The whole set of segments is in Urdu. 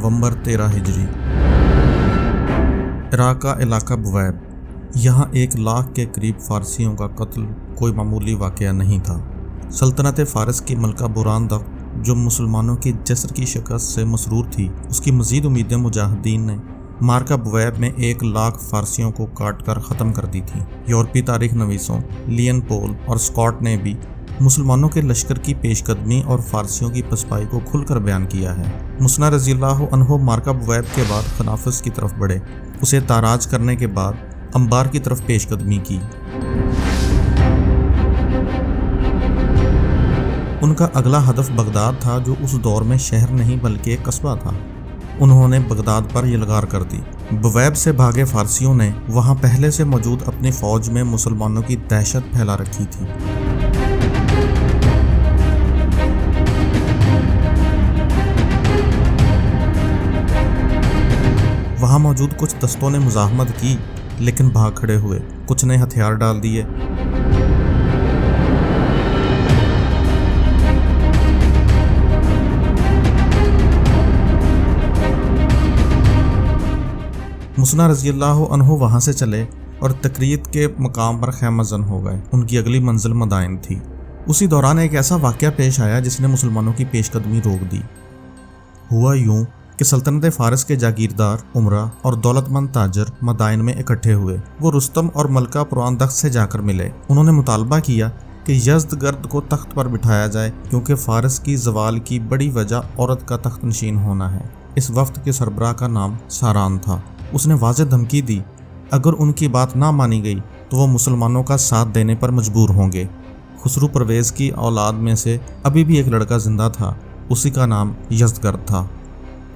نومبر 13 ہجری۔ عراق کا علاقہ بویب، یہاں 1 لاکھ کے قریب فارسیوں کا قتل کوئی معمولی واقعہ نہیں تھا۔ سلطنت فارس کی ملکہ براندخت جو مسلمانوں کی جسر کی شکست سے مسرور تھی، اس کی مزید امیدیں مجاہدین نے مارکہ بویب میں 1 لاکھ فارسیوں کو کاٹ کر ختم کر دی تھی۔ یورپی تاریخ نویسوں لیئن پول اور اسکاٹ نے بھی مسلمانوں کے لشکر کی پیش قدمی اور فارسیوں کی پسپائی کو کھل کر بیان کیا ہے۔ مسنا رضی اللہ عنہ مارکہ بویب کے بعد خنافس کی طرف بڑھے، اسے تاراج کرنے کے بعد انبار کی طرف پیش قدمی کی۔ ان کا اگلا ہدف بغداد تھا، جو اس دور میں شہر نہیں بلکہ ایک قصبہ تھا۔ انہوں نے بغداد پر یلغار کر دی۔ بویب سے بھاگے فارسیوں نے وہاں پہلے سے موجود اپنی فوج میں مسلمانوں کی دہشت پھیلا رکھی تھی۔ وہاں موجود کچھ دستوں نے مزاحمت کی لیکن بھاگ کھڑے ہوئے، کچھ نے ہتھیار ڈال دیے۔ مسنا رضی اللہ عنہ وہاں سے چلے اور تکریت کے مقام پر خیمہ زن ہو گئے۔ ان کی اگلی منزل مدائن تھی۔ اسی دوران ایک ایسا واقعہ پیش آیا جس نے مسلمانوں کی پیش قدمی روک دی۔ ہوا یوں کہ سلطنت فارس کے جاگیردار، امراء اور دولت مند تاجر مدائن میں اکٹھے ہوئے۔ وہ رستم اور ملکہ براندخت سے جا کر ملے۔ انہوں نے مطالبہ کیا کہ یزدگرد کو تخت پر بٹھایا جائے، کیونکہ فارس کی زوال کی بڑی وجہ عورت کا تخت نشین ہونا ہے۔ اس وفد کے سربراہ کا نام ساران تھا۔ اس نے واضح دھمکی دی، اگر ان کی بات نہ مانی گئی تو وہ مسلمانوں کا ساتھ دینے پر مجبور ہوں گے۔ خسرو پرویز کی اولاد میں سے ابھی بھی ایک لڑکا زندہ تھا، اسی کا نام یزدگرد تھا۔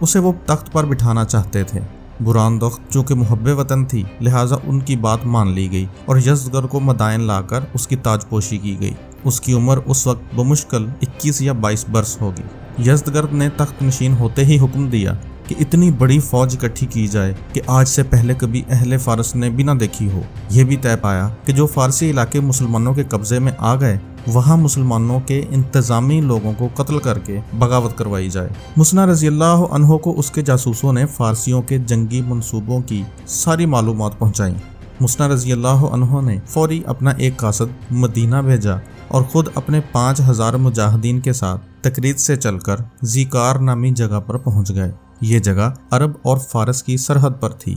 اسے وہ تخت پر بٹھانا چاہتے تھے۔ براندخت چونکہ محب وطن تھی، لہٰذا ان کی بات مان لی گئی اور یزدگرد کو مدائن لا کر اس کی تاج پوشی کی گئی۔ اس کی عمر اس وقت بمشکل 21 یا 22 برس ہوگی۔ یزدگرد نے تخت نشین ہوتے ہی حکم دیا کہ اتنی بڑی فوج اکٹھی کی جائے کہ آج سے پہلے کبھی اہل فارس نے بھی نہ دیکھی ہو۔ یہ بھی طے پایا کہ جو فارسی علاقے مسلمانوں کے قبضے میں آ گئے، وہاں مسلمانوں کے انتظامی لوگوں کو قتل کر کے بغاوت کروائی جائے۔ مسنا رضی اللہ عنہ کو اس کے جاسوسوں نے فارسیوں کے جنگی منصوبوں کی ساری معلومات پہنچائیں۔ مسنا رضی اللہ عنہ نے فوری اپنا ایک قاصد مدینہ بھیجا اور خود اپنے 5000 مجاہدین کے ساتھ تکریت سے چل کر زیکار نامی جگہ پر پہنچ گئے۔ یہ جگہ عرب اور فارس کی سرحد پر تھی۔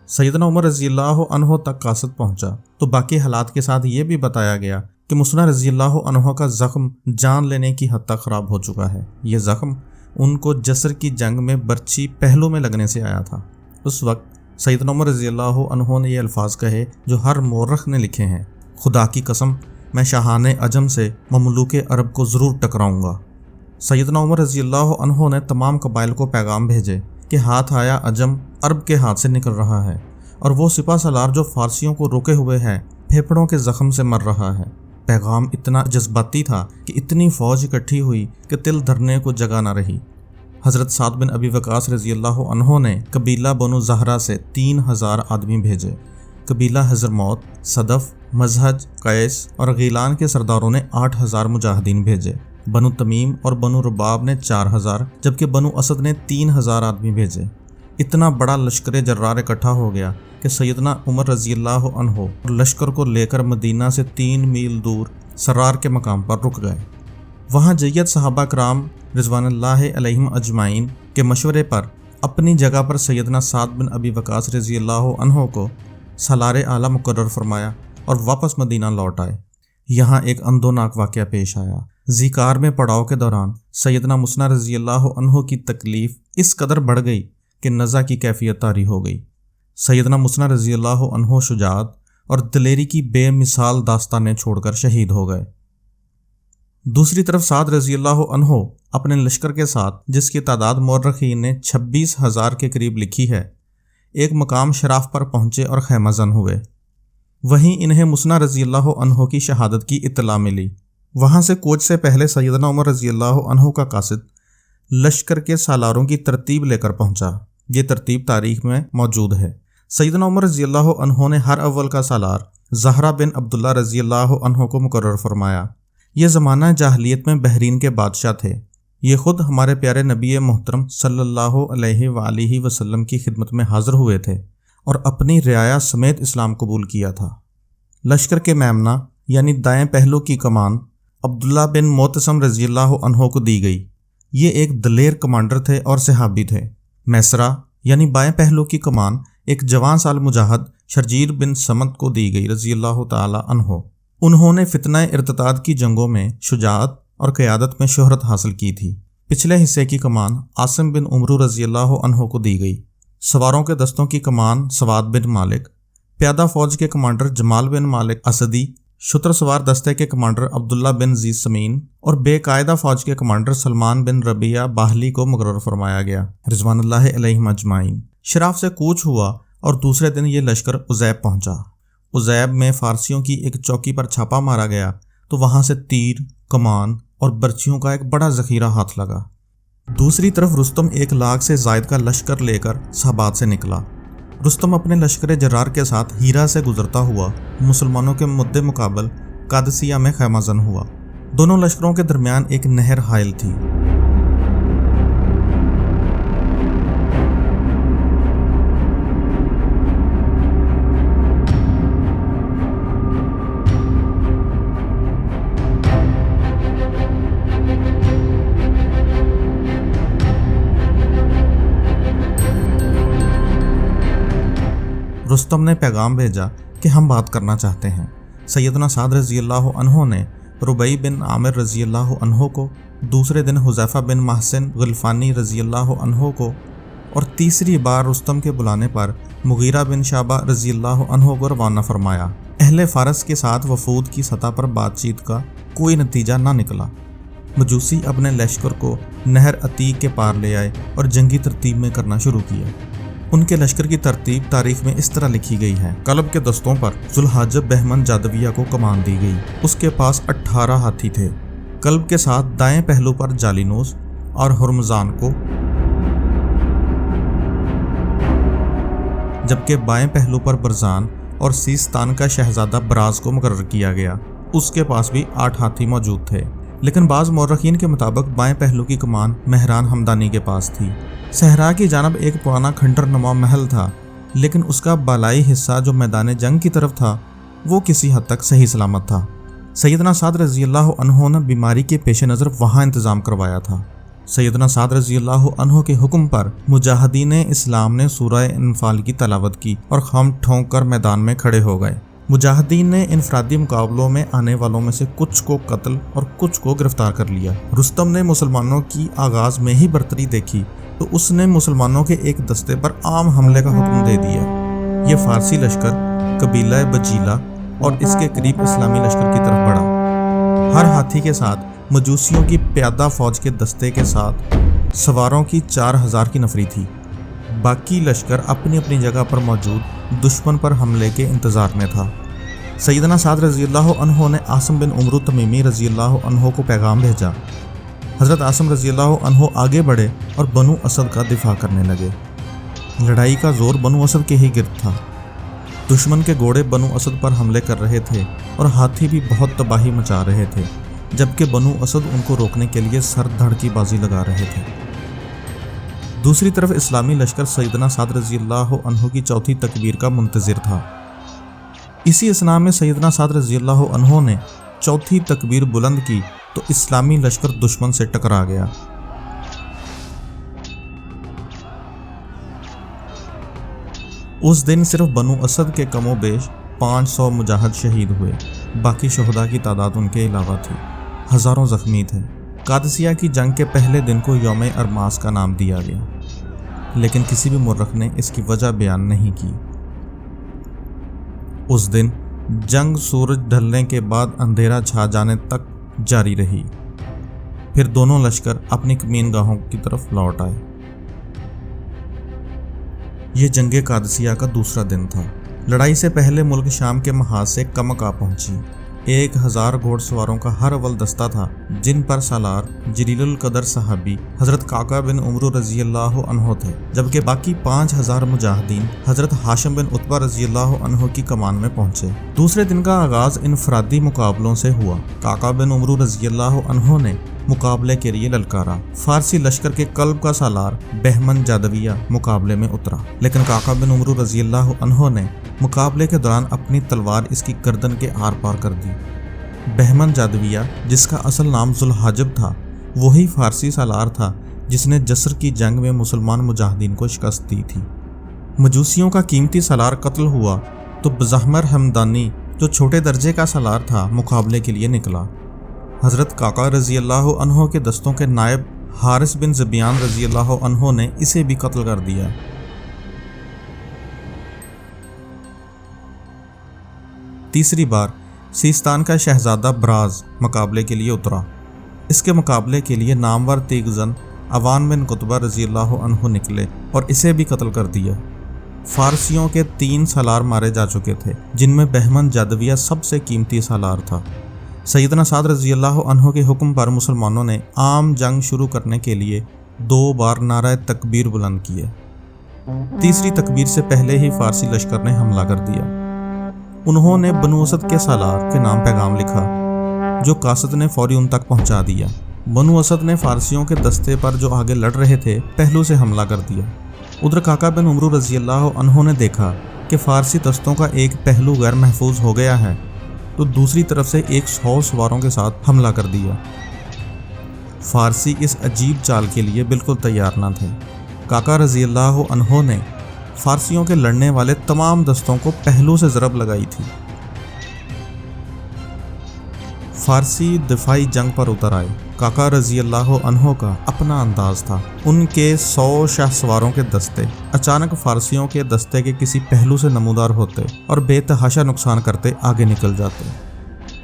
سیدنا عمر رضی اللہ عنہ تک قاصد پہنچا تو باقی حالات کے ساتھ یہ بھی بتایا گیا کہ مسنا رضی اللہ عنہ کا زخم جان لینے کی حد تک خراب ہو چکا ہے۔ یہ زخم ان کو جسر کی جنگ میں برچی پہلو میں لگنے سے آیا تھا۔ اس وقت سیدنا عمر رضی اللہ عنہ نے یہ الفاظ کہے جو ہر مورخ نے لکھے ہیں: خدا کی قسم، میں شاہان عجم سے مملوک عرب کو ضرور ٹکراؤں گا۔ سیدنا عمر رضی اللہ عنہ نے تمام قبائل کو پیغام بھیجے کہ ہاتھ آیا عجم عرب کے ہاتھ سے نکل رہا ہے، اور وہ سپہ سالار جو فارسیوں کو روکے ہوئے ہے پھیپھڑوں کے زخم سے مر رہا ہے۔ پیغام اتنا جذباتی تھا کہ اتنی فوج اکٹھی ہوئی کہ تل دھرنے کو جگہ نہ رہی۔ حضرت سعد بن ابی وقاص رضی اللہ عنہ نے قبیلہ بنو زہرہ سے 3000 آدمی بھیجے۔ قبیلہ حضرموت، صدف، مزہج، قیس اور غیلان کے سرداروں نے 8000 مجاہدین بھیجے۔ بنو تمیم اور بنو رباب نے 4000، جبکہ بنو اسد نے 3000 آدمی بھیجے۔ اتنا بڑا لشکر جرار اکٹھا ہو گیا کہ سیدنا عمر رضی اللہ عنہ لشکر کو لے کر مدینہ سے 3 میل دور سرار کے مقام پر رک گئے۔ وہاں جید صحابہ کرام رضوان اللہ علیہم اجمعین کے مشورے پر اپنی جگہ پر سیدنا سعد بن ابی وقاص رضی اللہ عنہ کو سالار اعلیٰ مقرر فرمایا اور واپس مدینہ لوٹ آئے۔ یہاں ایک اندوناک واقعہ پیش آیا۔ زیکار میں پڑاؤ کے دوران سیدنا مسنا رضی اللہ عنہ کی تکلیف اس قدر بڑھ گئی کہ نزع کی کیفیت طاری ہو گئی۔ سیدنا مسنا رضی اللہ عنہ شجاعت اور دلیری کی بے مثال داستانیں چھوڑ کر شہید ہو گئے۔ دوسری طرف سعد رضی اللہ عنہ اپنے لشکر کے ساتھ، جس کی تعداد مورخین نے 26,000 کے قریب لکھی ہے، ایک مقام شراف پر پہنچے اور خیمہ زن ہوئے۔ وہیں انہیں مسنا رضی اللہ عنہ کی شہادت کی اطلاع ملی۔ وہاں سے کوچ سے پہلے سیدنا عمر رضی اللہ عنہ کا قاصد لشکر کے سالاروں کی ترتیب لے کر پہنچا۔ یہ ترتیب تاریخ میں موجود ہے۔ سیدنا عمر رضی اللہ عنہ نے ہر اول کا سالار زہرہ بن عبداللہ رضی اللہ عنہ کو مقرر فرمایا۔ یہ زمانہ جاہلیت میں بحرین کے بادشاہ تھے۔ یہ خود ہمارے پیارے نبی محترم صلی اللہ علیہ وآلہ وسلم کی خدمت میں حاضر ہوئے تھے اور اپنی رعایا سمیت اسلام قبول کیا تھا۔ لشکر کے میمنہ یعنی دائیں پہلو کی کمان عبداللہ بن معتصم رضی اللہ عنہ کو دی گئی۔ یہ ایک دلیر کمانڈر تھے اور صحابی تھے۔ میسرہ یعنی بائیں پہلو کی کمان ایک جوان سال مجاہد شرجیر بن سمت کو دی گئی رضی اللہ تعالی عنہ۔ انہوں نے فتنہ ارتداد کی جنگوں میں شجاعت اور قیادت میں شہرت حاصل کی تھی۔ پچھلے حصے کی کمان عاصم بن عمرو رضی اللہ عنہ کو دی گئی۔ سواروں کے دستوں کی کمان سواد بن مالک، پیادہ فوج کے کمانڈر جمال بن مالک اسدی، شتر سوار دستے کے کمانڈر عبداللہ بن زی سمین اور بے قاعدہ فوج کے کمانڈر سلمان بن ربیعہ باہلی کو مقرر فرمایا گیا رضوان اللہ علیہم اجمعین۔ شراف سے کوچ ہوا اور دوسرے دن یہ لشکر عزیب پہنچا۔ عزیب میں فارسیوں کی ایک چوکی پر چھاپا مارا گیا تو وہاں سے تیر، کمان اور برچھیوں کا ایک بڑا ذخیرہ ہاتھ لگا۔ دوسری طرف رستم 1 لاکھ سے زائد کا لشکر لے کر صحابات سے نکلا۔ رستم اپنے لشکر جرار کے ساتھ ہیرا سے گزرتا ہوا مسلمانوں کے مد مقابل قادسیہ میں خیمہ زن ہوا۔ دونوں لشکروں کے درمیان ایک نہر حائل تھی۔ رستم نے پیغام بھیجا کہ ہم بات کرنا چاہتے ہیں۔ سیدنا سعد رضی اللہ عنہ نے ربیع بن عامر رضی اللہ عنہ کو، دوسرے دن حذیفہ بن محسن غلفانی رضی اللہ عنہ کو اور تیسری بار رستم کے بلانے پر مغیرہ بن شعبہ رضی اللہ عنہ کو روانہ فرمایا۔ اہل فارس کے ساتھ وفود کی سطح پر بات چیت کا کوئی نتیجہ نہ نکلا۔ مجوسی اپنے لشکر کو نہر عتیق کے پار لے آئے اور جنگی ترتیب میں کرنا شروع کیا۔ ان کے لشکر کی ترتیب تاریخ میں اس طرح لکھی گئی ہے۔ کلب کے دستوں پر ذوالحاجب بہمن جادویہ کو کمان دی گئی۔ اس کے پاس 18 ہاتھی تھے۔ کلب کے ساتھ دائیں پہلو پر جالینوس اور ہرمزان کو، جبکہ بائیں پہلو پر برزان اور سیستان کا شہزادہ براز کو مقرر کیا گیا۔ اس کے پاس بھی 8 ہاتھی موجود تھے، لیکن بعض مورخین کے مطابق بائیں پہلو کی کمان مہران ہمدانی کے پاس تھی۔ صحرا کی جانب ایک پرانا کھنڈر نما محل تھا، لیکن اس کا بالائی حصہ جو میدان جنگ کی طرف تھا وہ کسی حد تک صحیح سلامت تھا۔ سیدنا سعد رضی اللہ عنہ نے بیماری کے پیش نظر وہاں انتظام کروایا تھا۔ سیدنا سعد رضی اللہ عنہ کے حکم پر مجاہدین اسلام نے سورہ انفال کی تلاوت کی اور خم ٹھونک کر میدان میں کھڑے ہو گئے۔ مجاہدین نے انفرادی مقابلوں میں آنے والوں میں سے کچھ کو قتل اور کچھ کو گرفتار کر لیا۔ رستم نے مسلمانوں کی آغاز میں ہی برتری دیکھی تو اس نے مسلمانوں کے ایک دستے پر عام حملے کا حکم دے دیا۔ یہ فارسی لشکر قبیلہ بجیلہ اور اس کے قریب اسلامی لشکر کی طرف بڑھا۔ ہر ہاتھی کے ساتھ مجوسیوں کی پیادہ فوج کے دستے کے ساتھ سواروں کی 4000 کی نفری تھی۔ باقی لشکر اپنی اپنی جگہ پر موجود دشمن پر حملے کے انتظار میں تھا۔ سیدنا سعد رضی اللہ عنہ نے عاصم بن عمرو تمیمی رضی اللہ عنہ کو پیغام بھیجا۔ حضرت عاصم رضی اللہ عنہ آگے بڑھے اور بنو اسد کا دفاع کرنے لگے۔ لڑائی کا زور بنو اسد کے ہی گرد تھا۔ دشمن کے گھوڑے بنو اسد پر حملے کر رہے تھے اور ہاتھی بھی بہت تباہی مچا رہے تھے، جبکہ بنو اسد ان کو روکنے کے لیے سر دھڑ کی بازی لگا رہے تھے۔ دوسری طرف اسلامی لشکر سیدنا سعد رضی اللہ عنہ کی چوتھی تکبیر کا منتظر تھا۔ اسی اثناء میں سیدنا سعد رضی اللہ عنہ نے چوتھی تکبیر بلند کی تو اسلامی لشکر دشمن سے ٹکرا گیا۔ اس دن صرف بنو اسد کے کم و بیش 500 مجاہد شہید ہوئے، باقی شہداء کی تعداد ان کے علاوہ تھی، ہزاروں زخمی تھے۔ قادسیہ کی جنگ کے پہلے دن کو یوم ارماس کا نام دیا گیا، لیکن کسی بھی مورخ نے اس کی وجہ بیان نہیں کی۔ اس دن جنگ سورج ڈھلنے کے بعد اندھیرا چھا جانے تک جاری رہی، پھر دونوں لشکر اپنی کمین گاہوں کی طرف لوٹ آئے۔ یہ جنگ قادسیہ کا دوسرا دن تھا۔ لڑائی سے پہلے ملک شام کے محاذ سے کمک آ پہنچی۔ 1000 گھوڑ سواروں کا ہر اول دستہ تھا، جن پر سالار جلیل القدر صحابی حضرت کعکہ بن عمرو رضی اللہ عنہ تھے، جبکہ باقی 5000 مجاہدین حضرت ہاشم بن عتبہ رضی اللہ عنہ کی کمان میں پہنچے۔ دوسرے دن کا آغاز انفرادی مقابلوں سے ہوا۔ کعکہ بن عمرو رضی اللہ عنہ نے مقابلے کے لیے للکارا۔ فارسی لشکر کے قلب کا سالار بہمن جادویہ مقابلے میں اترا، لیکن کاکا بن عمرو رضی اللہ عنہ نے مقابلے کے دوران اپنی تلوار اس کی گردن کے آر پار کر دی۔ بہمن جادویہ، جس کا اصل نام ذوالحاجب تھا، وہی فارسی سالار تھا جس نے جسر کی جنگ میں مسلمان مجاہدین کو شکست دی تھی۔ مجوسیوں کا قیمتی سالار قتل ہوا تو بزہمر ہمدانی، جو چھوٹے درجے کا سالار تھا، مقابلے کے لیے نکلا۔ حضرت کاکا رضی اللہ عنہ کے دستوں کے نائب حارث بن زبیان رضی اللہ عنہ نے اسے بھی قتل کر دیا۔ تیسری بار سیستان کا شہزادہ براز مقابلے کے لیے اترا۔ اس کے مقابلے کے لیے نامور تیغ زن عوان بن قطبہ رضی اللہ عنہ نکلے اور اسے بھی قتل کر دیا۔ فارسیوں کے 3 سالار مارے جا چکے تھے، جن میں بہمن جادویہ سب سے قیمتی سالار تھا۔ سیدنا سعد رضی اللہ عنہ کے حکم پر مسلمانوں نے عام جنگ شروع کرنے کے لیے 2 بار نعرہ تکبیر بلند کیے۔ تیسری تکبیر سے پہلے ہی فارسی لشکر نے حملہ کر دیا۔ انہوں نے بنو اسد کے سالار کے نام پیغام لکھا، جو قاصد نے فوری ان تک پہنچا دیا۔ بنو اسد نے فارسیوں کے دستے پر جو آگے لڑ رہے تھے پہلو سے حملہ کر دیا۔ ادھر کاکا بن عمرو رضی اللہ عنہ نے دیکھا کہ فارسی دستوں کا ایک پہلو غیر محفوظ ہو گیا ہے، تو دوسری طرف سے 100 سواروں کے ساتھ حملہ کر دیا۔ فارسی اس عجیب چال کے لیے بالکل تیار نہ تھے۔ کاکا رضی اللہ عنہ نے فارسیوں کے لڑنے والے تمام دستوں کو پہلو سے ضرب لگائی تھی۔ فارسی دفاعی جنگ پر اتر آئے۔ کاکا رضی اللہ عنہ کا اپنا انداز تھا۔ ان کے 100 شاہ سواروں کے دستے اچانک فارسیوں کے دستے کے کسی پہلو سے نمودار ہوتے اور بے تحاشا نقصان کرتے آگے نکل جاتے۔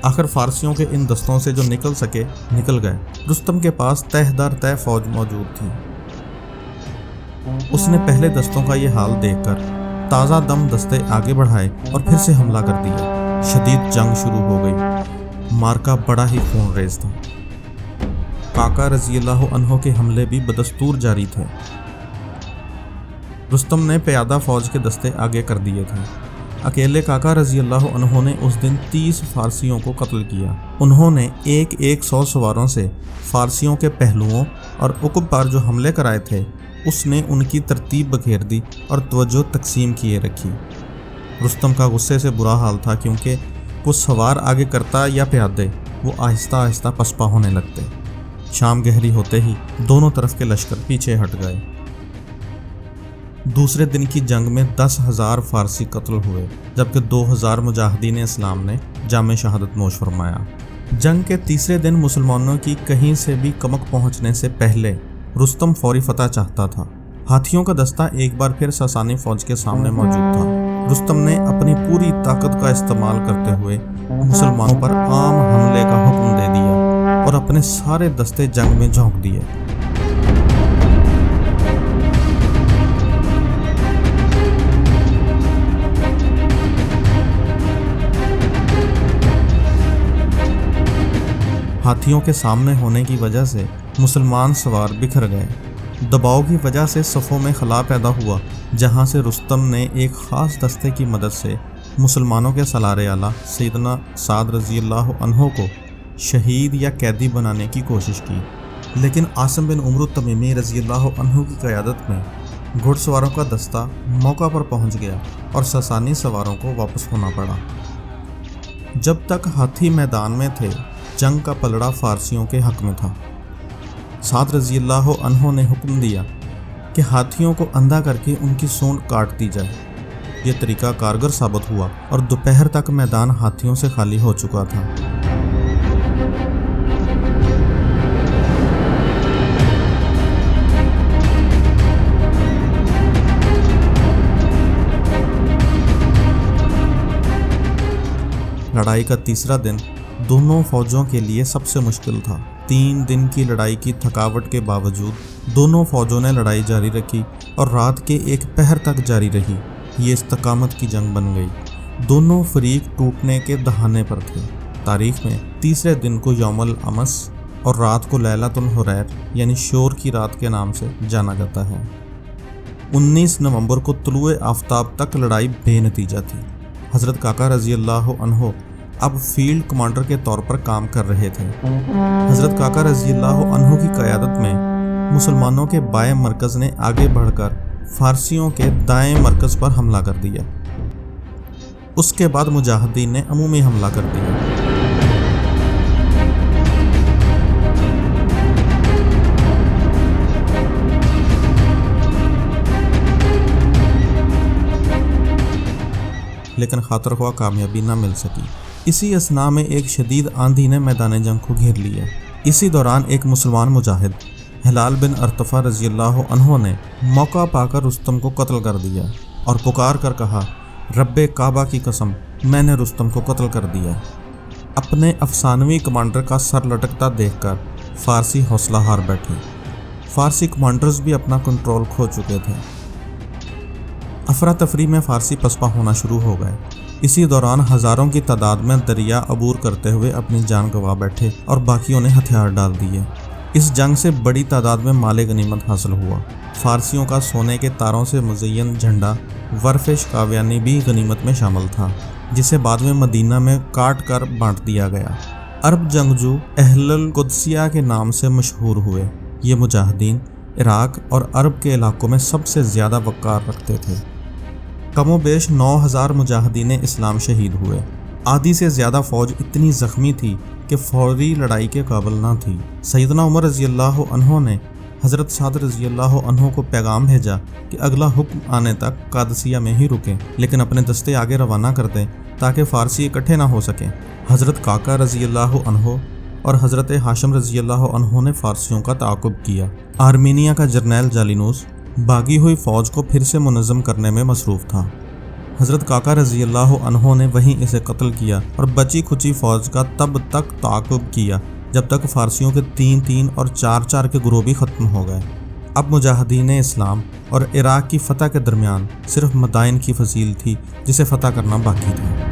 آخر فارسیوں کے ان دستوں سے جو نکل سکے نکل گئے۔ رستم کے پاس تہ در تہ فوج موجود تھی۔ اس نے پہلے دستوں کا یہ حال دیکھ کر تازہ دم دستے آگے بڑھائے اور پھر سے حملہ کر دیا۔ شدید جنگ شروع ہو گئی۔ مارکا بڑا ہی خون ریز تھا۔ کاکا رضی اللہ عنہ کے حملے بھی بدستور جاری تھے۔ رستم نے پیادہ فوج کے دستے آگے کر دیے تھے۔ اکیلے کاکا رضی اللہ عنہ نے اس دن 30 فارسیوں کو قتل کیا۔ انہوں نے 100 سواروں سے فارسیوں کے پہلوؤں اور عقب پر جو حملے کرائے تھے اس نے ان کی ترتیب بکھیر دی اور توجہ تقسیم کیے رکھی۔ رستم کا غصے سے برا حال تھا، کیونکہ وہ سوار آگے کرتا یا پیادے، وہ آہستہ آہستہ پسپا ہونے لگتے۔ شام گہری ہوتے ہی دونوں طرف کے لشکر پیچھے ہٹ گئے۔ دوسرے دن کی جنگ میں 10,000 فارسی قتل ہوئے، جبکہ 2,000 مجاہدین اسلام نے جام شہادت نوش فرمایا۔ جنگ کے تیسرے دن مسلمانوں کی کہیں سے بھی کمک پہنچنے سے پہلے رستم فوری فتح چاہتا تھا۔ ہاتھیوں کا دستہ ایک بار پھر ساسانی فوج کے سامنے موجود تھا۔ رستم نے اپنی پوری طاقت کا استعمال کرتے ہوئے مسلمانوں پر عام حملے کا حکم دے دیا اور اپنے سارے دستے جنگ میں جھونک دیے۔ ہاتھیوں کے سامنے ہونے کی وجہ سے مسلمان سوار بکھر گئے۔ دباؤ کی وجہ سے صفوں میں خلا پیدا ہوا، جہاں سے رستم نے ایک خاص دستے کی مدد سے مسلمانوں کے سالار اعلیٰ سیدنا سعد رضی اللہ عنہ کو شہید یا قیدی بنانے کی کوشش کی، لیکن عاصم بن عمرو تمیمی رضی اللہ عنہ کی قیادت میں گھڑ سواروں کا دستہ موقع پر پہنچ گیا اور ساسانی سواروں کو واپس ہونا پڑا۔ جب تک ہاتھی میدان میں تھے، جنگ کا پلڑا فارسیوں کے حق میں تھا۔ سعد رضی اللہ عنہ نے حکم دیا کہ ہاتھیوں کو اندھا کر کے ان کی سونڈ کاٹ دی جائے۔ یہ طریقہ کارگر ثابت ہوا اور دوپہر تک میدان ہاتھیوں سے خالی ہو چکا تھا۔ لڑائی کا تیسرا دن دونوں فوجوں کے لیے سب سے مشکل تھا۔ 3 دن کی لڑائی کی تھکاوٹ کے باوجود دونوں فوجوں نے لڑائی جاری رکھی اور رات کے 1 پہر تک جاری رہی۔ یہ استقامت کی جنگ بن گئی۔ دونوں فریق ٹوٹنے کے دہانے پر تھے۔ تاریخ میں تیسرے دن کو یوم الامس اور رات کو لیلۃ الحریر یعنی شور کی رات کے نام سے جانا جاتا ہے۔ 19 نومبر کو طلوع آفتاب تک لڑائی بے نتیجہ تھی۔ حضرت کاکا رضی اللہ عنہ اب فیلڈ کمانڈر کے طور پر کام کر رہے تھے۔ حضرت کاکا رضی اللہ عنہ کی قیادت میں مسلمانوں کے بائیں مرکز نے آگے بڑھ کر فارسیوں کے دائیں مرکز پر حملہ کر دیا۔ اس کے بعد مجاہدین نے عمومی حملہ کر دیا۔ لیکن خاطر خواہ کامیابی نہ مل سکی۔ اسی اثناء میں ایک شدید آندھی نے میدان جنگ کو گھیر لیا۔ اسی دوران ایک مسلمان مجاہد ہلال بن ارطفہ رضی اللہ عنہ نے موقع پا کر رستم کو قتل کر دیا اور پکار کر کہا، رب کعبہ کی قسم، میں نے رستم کو قتل کر دیا۔ اپنے افسانوی کمانڈر کا سر لٹکتا دیکھ کر فارسی حوصلہ ہار بیٹھے۔ فارسی کمانڈرز بھی اپنا کنٹرول کھو چکے تھے۔ افراتفری میں فارسی پسپا ہونا شروع ہو گئے۔ اسی دوران ہزاروں کی تعداد میں دریا عبور کرتے ہوئے اپنی جان گنوا بیٹھے اور باقیوں نے ہتھیار ڈال دیے۔ اس جنگ سے بڑی تعداد میں مال غنیمت حاصل ہوا۔ فارسیوں کا سونے کے تاروں سے مزین جھنڈا ورفش کاویانی بھی غنیمت میں شامل تھا، جسے بعد میں مدینہ میں کاٹ کر بانٹ دیا گیا۔ عرب جنگجو اہل القدسیہ کے نام سے مشہور ہوئے۔ یہ مجاہدین عراق اور عرب کے علاقوں میں سب سے زیادہ وقار رکھتے تھے۔ کم و بیش 9000 مجاہدین اسلام شہید ہوئے۔ آدھی سے زیادہ فوج اتنی زخمی تھی کہ فوری لڑائی کے قابل نہ تھی۔ سیدنا عمر رضی اللہ عنہ نے حضرت سعد رضی اللہ عنہ کو پیغام بھیجا کہ اگلا حکم آنے تک قادسیہ میں ہی رکیں، لیکن اپنے دستے آگے روانہ کر دیں تاکہ فارسی اکٹھے نہ ہو سکیں۔ حضرت کاکا رضی اللہ عنہ اور حضرت ہاشم رضی اللہ عنہ نے فارسیوں کا تعاقب کیا۔ آرمینیا کا جرنیل جالینوس باغی ہوئی فوج کو پھر سے منظم کرنے میں مصروف تھا۔ حضرت کاکا رضی اللہ عنہ نے وہیں اسے قتل کیا اور بچی کھچی فوج کا تب تک تعاقب کیا جب تک فارسیوں کے 3 اور 4 کے گروہ بھی ختم ہو گئے۔ اب مجاہدین اسلام اور عراق کی فتح کے درمیان صرف مدائن کی فصیل تھی جسے فتح کرنا باقی تھا۔